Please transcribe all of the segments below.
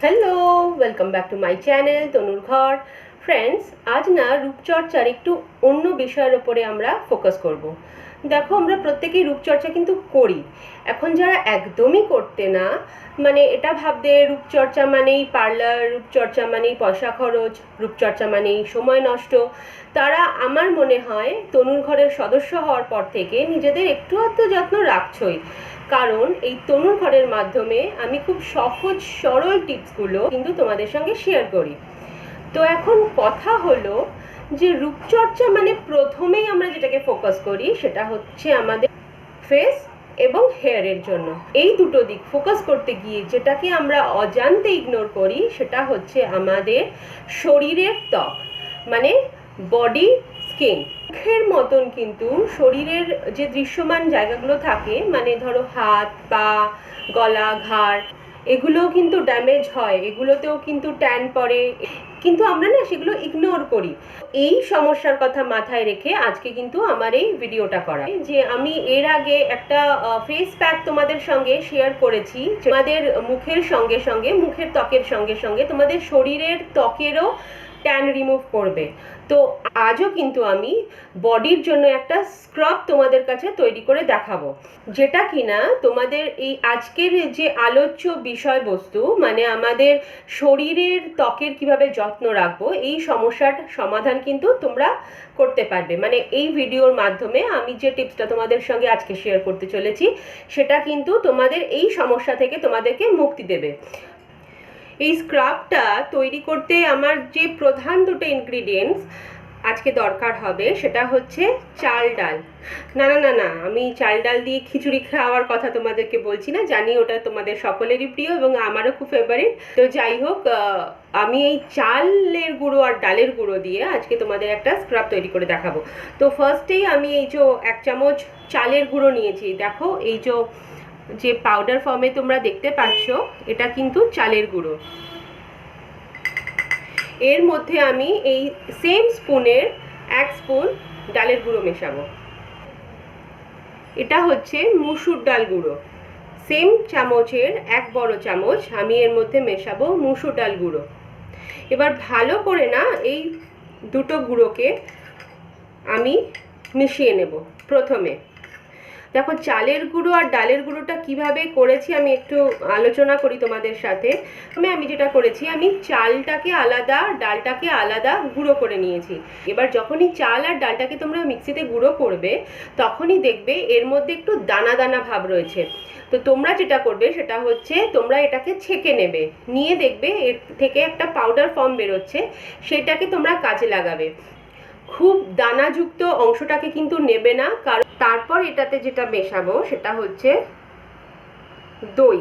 Hello, welcome back to my channel তনুর ঘর। Friends, আজ না রূপচর্চার একটু অন্য বিষয়ের ওপরে আমরা ফোকাস করব। দেখো, আমরা প্রত্যেকেই রূপচর্চা কিন্তু করি। এখন যারা একদমই করতে না, মানে এটা ভাবতে রূপচর্চা মানেই পার্লার, রূপচর্চা মানেই পয়সা খরচ, রূপচর্চা মানেই সময় নষ্ট, তারা আমার মনে হয় তনুর ঘরের সদস্য হওয়ার পর থেকে নিজেদের একটু আধটু যত্ন রাখছই। কারণ এই তনুর ঘরের মাধ্যমে আমি খুব সহজ সরল টিপসগুলো কিন্তু তোমাদের সঙ্গে শেয়ার করি। তো এখন কথা হলো যে রূপচর্চা মানে প্রথমেই আমরা যেটাকে ফোকাস করি সেটা হচ্ছে আমাদের ফেস এবং হেয়ারের জন্য। এই দুটো দিক ফোকাস করতে গিয়ে যেটাকে আমরা অজান্তে ইগনোর করি সেটা হচ্ছে আমাদের শরীরের ত্বক, মানে বডি স্কিন। মুখের মতন কিন্তু শরীরের যে দৃশ্যমান জায়গাগুলো থাকে, মানে ধরো হাত, পা, গলা, ঘাড়, এগুলোও কিন্তু ড্যামেজ হয়, এগুলোতেও কিন্তু ট্যান পড়ে, কিন্তু আমরা না সেগুলো ইগনোর করি। এই সমস্যার কথা মাথায় রেখে আজকে কিন্তু আমার এই ভিডিওটা করা। যে আমি এর আগে একটা ফেস প্যাক তোমাদের সঙ্গে শেয়ার করেছি, তোমাদের মুখের সঙ্গে সঙ্গে, মুখের ত্বকের সঙ্গে সঙ্গে তোমাদের শরীরের ত্বকেরও ট্যান রিমুভ করবে। তো আজও কিন্তু আমি বডির জন্য একটা স্ক্রাব তোমাদের কাছে তৈরি করে দেখাবো, যেটা কিনা তোমাদের এই আজকের যে আলোচ্য বিষয়বস্তু, মানে আমাদের শরীরের ত্বকের কিভাবে যত্ন রাখবো, এই সমস্যার সমাধান কিন্তু তোমরা করতে পারবে। মানে এই ভিডিওর মাধ্যমে আমি যে টিপসটা তোমাদের সঙ্গে আজকে শেয়ার করতে চলেছি সেটা কিন্তু তোমাদের এই সমস্যা থেকে তোমাদেরকে মুক্তি দেবে। এই স্ক্রাবটা তৈরি করতে আমার যে প্রধান দুটো ইনগ্রিডিয়েন্টস আজকে দরকার হবে সেটা হচ্ছে চাল ডাল। না না না না, আমি চাল ডাল দিয়ে খিচুড়ি খাওয়ার কথা তোমাদেরকে বলছি না, জানি ওটা তোমাদের সকলেরই প্রিয় এবং আমারও খুব ফেভারিট। তো যাই হোক, আমি এই চালের গুঁড়ো আর ডালের গুঁড়ো দিয়ে আজকে তোমাদের একটা স্ক্রাব তৈরি করে দেখাবো। তো ফার্স্টেই আমি এই যে 1 চামচ চালের গুঁড়ো নিয়েছি। দেখো, এই যে পাউডার ফর্মে তোমরা দেখতে পাচ্ছ, এটা কিন্তু চালের গুঁড়ো। এর মধ্যে আমি এই সেম স্পুনের 1 স্পুন ডালের গুঁড়ো মেশাবো। এটা হচ্ছে মুসুর ডাল গুঁড়ো। সেম চামচের 1 বড় চামচ আমি এর মধ্যে মেশাবো মুসুর ডাল গুঁড়ো। এবার ভালো করে না এই দুটো গুঁড়োকে আমি মিশিয়ে নেব। প্রথমে দেখো, চালের গুঁড়ো আর ডালের গুঁড়োটা কিভাবে করেছি আমি একটু আলোচনা করি তোমাদের সাথে। আমি যেটা করেছি, আমি চালটাকে আলাদা, ডালটাকে আলাদা গুঁড়ো করে নিয়েছি। এবার যখনই চাল আর ডালটাকে তোমরা মিক্সিতে গুঁড়ো করবে তখনই দেখবে এর মধ্যে একটু দানা দানা ভাব রয়েছে। তো তোমরা যেটা করবে সেটা হচ্ছে তোমরা এটাকে ছেঁকে নেবে, নিয়ে দেখবে এর থেকে একটা পাউডার ফর্ম বেরোচ্ছে, সেটাকে তোমরা কাজে লাগাবে। খুব দানাযুক্ত অংশটাকে কিন্তু নেবে না, কারণ তারপর এটাতে যেটা মেশাবো সেটা হচ্ছে দই।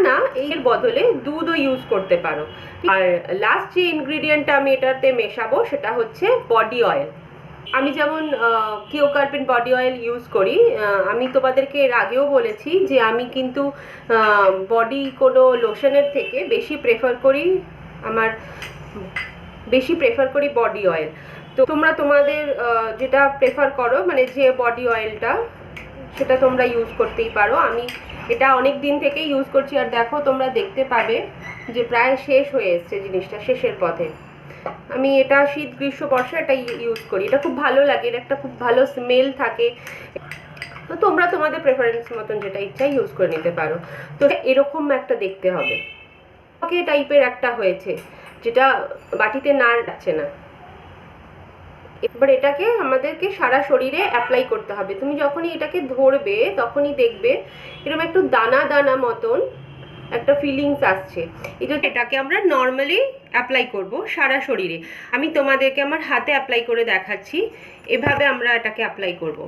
না, এর বদলে দুধও ইউজ করতে পারো। আর লাস্ট যে ইনগ্রিডিয়েন্টটা আমি এটাতে মেশাবো সেটা হচ্ছে বডি অয়েল। আমি যেমন কিওকার্পিন বডি অয়েল ইউজ করি। আমি তোমাদেরকে এর আগেও বলেছি যে আমি কিন্তু বডি কোনো লোশনের থেকে বেশি প্রেফার করি বডি অয়েল। তো তোমরা তোমাদের যেটা প্রেফার করো, মানে যে বডি অয়েলটা, সেটা তোমরা ইউজ করতেই পারো। আমি এটা অনেক দিন থেকে ইউজ করছি, আর দেখো তোমরা দেখতে পাবে যে প্রায় শেষ হয়ে এসছে, জিনিসটা শেষের পথে। আমি এটা শীত, গ্রীষ্ম, বর্ষা এটা ইউজ করি। এটা খুব ভালো লাগে, এটা একটা খুব ভালো স্মেল থাকে। তো তোমরা তোমাদের প্রেফারেন্স মতন যেটা ইচ্ছা ইউজ করে নিতে পারো। তো এরকম একটা দেখতে হবে, টাইপের একটা হয়েছে, যেটা বাটিতে না যাচ্ছে না। এবার এটাকে আমাদেরকে সারা শরীরে অ্যাপ্লাই করতে হবে। তুমি যখনই এটাকে ধরবে তখনই দেখবে এরকম একটু দানা দানা মতন একটা ফিলিংস আসছে। এটাকে আমরা নর্মালি অ্যাপ্লাই করব সারা শরীরে। আমি তোমাদেরকে আমার হাতে অ্যাপ্লাই করে দেখাচ্ছি। এভাবে আমরা এটাকে অ্যাপ্লাই করব।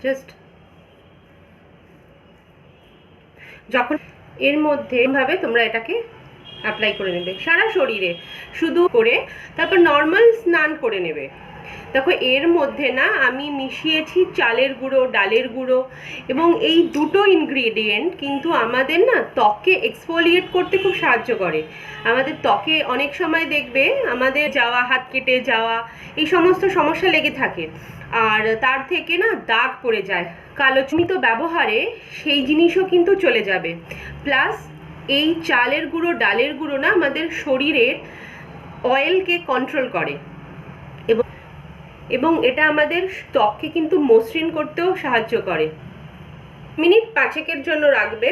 জাস্ট যখন এর মধ্যে এভাবে তোমরা এটাকে অ্যাপ্লাই করে নেবে সারা শরীরে, শুধু করে তারপর নর্মাল স্নান করে নেবে। দেখো, এর মধ্যে না আমি মিশিয়েছি চালের গুঁড়ো, ডালের গুঁড়ো, এবং এই দুটো ইনগ্রিডিয়েন্ট কিন্তু আমাদের না ত্বককে এক্সফোলিয়েট করতে খুব সাহায্য করে। আমাদের ত্বকে অনেক সময় দেখবে আমাদের হাত কেটে যাওয়া, এই সমস্ত সমস্যা লেগে থাকে, আর তার থেকে না দাগ পড়ে যায়। কালো চুমিত ব্যবহারে সেই জিনিসও কিন্তু চলে যাবে। প্লাস এই চালের গুঁড়ো, ডালের গুঁড়ো না আমাদের শরীরের অয়েলকে কন্ট্রোল করে এবং এটা আমাদের ত্বককে কিন্তু মসৃণ করতেও সাহায্য করে। মিনিট 5 জন্য রাখবে।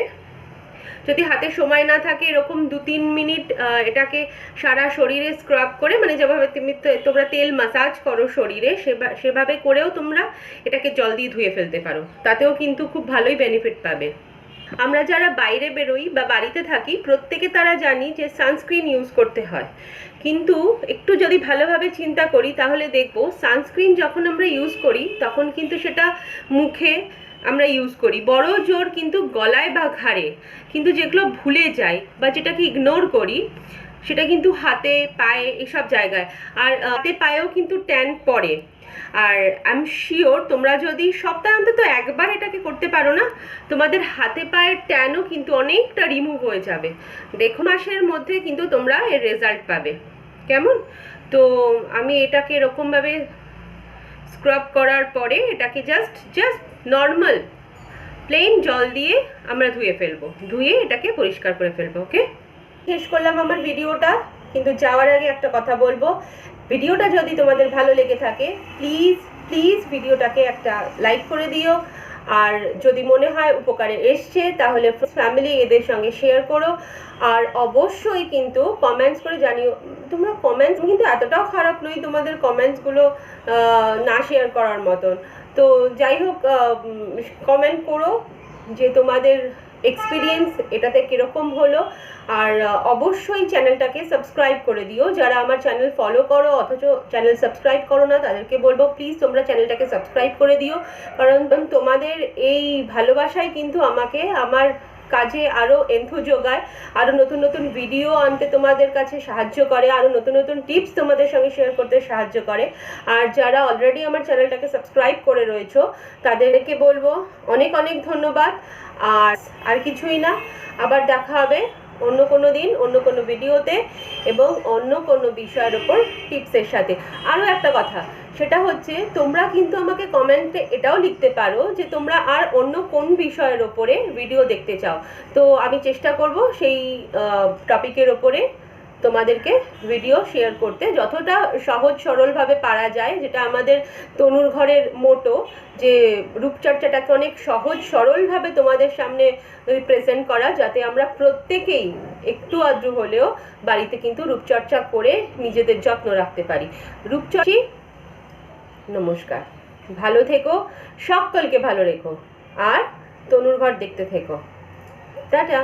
যদি হাতে সময় না থাকে এরকম 2-3 মিনিট এটাকে সারা শরীরে স্ক্রাব করে, মানে যেভাবে তোমরা তেল মাসাজ করো শরীরে, সেভাবে করেও তোমরা এটাকে জল দিয়ে ধুয়ে ফেলতে পারো, তাতেও কিন্তু খুব ভালোই বেনিফিট পাবে। আমরা যারা বাইরে বেরোই বা বাড়িতে থাকি প্রত্যেকে তারা জানি যে সানস্ক্রিন ইউজ করতে হয়, কিন্তু একটু যদি ভালোভাবে চিন্তা করি তাহলে দেখবো সানস্ক্রিন যখন আমরা ইউজ করি তখন কিন্তু সেটা মুখে আমরা ইউজ করি বড় জোর, কিন্তু গলায় বা ঘাড়ে কিন্তু যেগুলো ভুলে যাই বা যেটাকে ইগনোর করি সেটা কিন্তু হাতে, পায়ে, এসব জায়গায়। আর হাতে পায়েও কিন্তু ট্যান পড়ে। আর আই এম শিওর তোমরা যদি সপ্তাহে অন্তত একবার এটাকে করতে পারো না, তোমাদের হাতে পায়ের ট্যানও কিন্তু অনেকটা রিমুভ হয়ে যাবে। দেখো মাসের মধ্যে কিন্তু তোমরা এর রেজাল্ট পাবে। কেমন? তো আমি এটাকে এরকমভাবে স্ক্রাব করার পরে এটাকে জাস্ট নর্মাল প্লেন জল দিয়ে আমরা ধুয়ে ফেলবো, ধুয়ে এটাকে পরিষ্কার করে ফেলবো। ওকে, শেষ করলাম আমার ভিডিওটা, কিন্তু যাওয়ার আগে একটা কথা বলবো, ভিডিওটা যদি তোমাদের ভালো লেগে থাকে প্লিজ ভিডিওটাকে একটা লাইক করে দিও। আর যদি মনে হয় উপকারে এসছে তাহলে ফ্যামিলি এদের সঙ্গে শেয়ার করো। আর অবশ্যই কিন্তু কমেন্টস করে জানিও। তোমরা কমেন্টস কিন্তু এতটাও খারাপ নই, তোমাদের কমেন্টসগুলো না শেয়ার করার মতন। তো যাই হোক, কমেন্ট করো যে তোমাদের এক্সপিরিয়েন্স এটাতে কীরকম হলো। আর অবশ্যই চ্যানেলটাকে সাবস্ক্রাইব করে দিও। যারা আমার চ্যানেল ফলো করো অথচ চ্যানেল সাবস্ক্রাইব করো না, তাদেরকে বলবো প্লিজ তোমরা চ্যানেলটাকে সাবস্ক্রাইব করে দিও, কারণ তোমাদের এই ভালোবাসাই কিন্তু আমাকে আমার কাজে আরও এন্থু যোগায়, আরও নতুন ভিডিও আনতে তোমাদের কাছে সাহায্য করে, আরও নতুন টিপস তোমাদের সঙ্গে শেয়ার করতে সাহায্য করে। আর যারা অলরেডি আমার চ্যানেলটাকে সাবস্ক্রাইব করে রয়েছো তাদেরকে বলবো অনেক ধন্যবাদ। আর কিছুই না, আবার দেখা হবে অন্য কোনো দিন, অন্য কোনো ভিডিওতে এবং অন্য কোনো বিষয়ের ওপর টিপসের সাথে। আরও একটা কথা, সেটা হচ্ছে তোমরা কিন্তু আমাকে কমেন্টে এটাও লিখতে পারো যে তোমরা আর অন্য কোন বিষয়ের ওপরে ভিডিও দেখতে চাও। তো আমি চেষ্টা করব সেই টপিকের ওপরে তোমাদেরকে ভিডিও শেয়ার করতে, যতটা সহজ সরলভাবে পারা যায়, যেটা আমাদের তনুর ঘরের মোটো, যে রূপচর্চাটাকে অনেক সহজ সরলভাবে তোমাদের সামনে প্রেজেন্ট করা, যাতে আমরা প্রত্যেকেই একটু আধটু হলেও বাড়িতে কিন্তু রূপচর্চা করে নিজেদের যত্ন রাখতে পারি। রূপচর্চা। নমস্কার, ভালো থেকো, সকলকে ভালো রেখো, আর তনুর ঘর দেখতে থেকো। টাটা।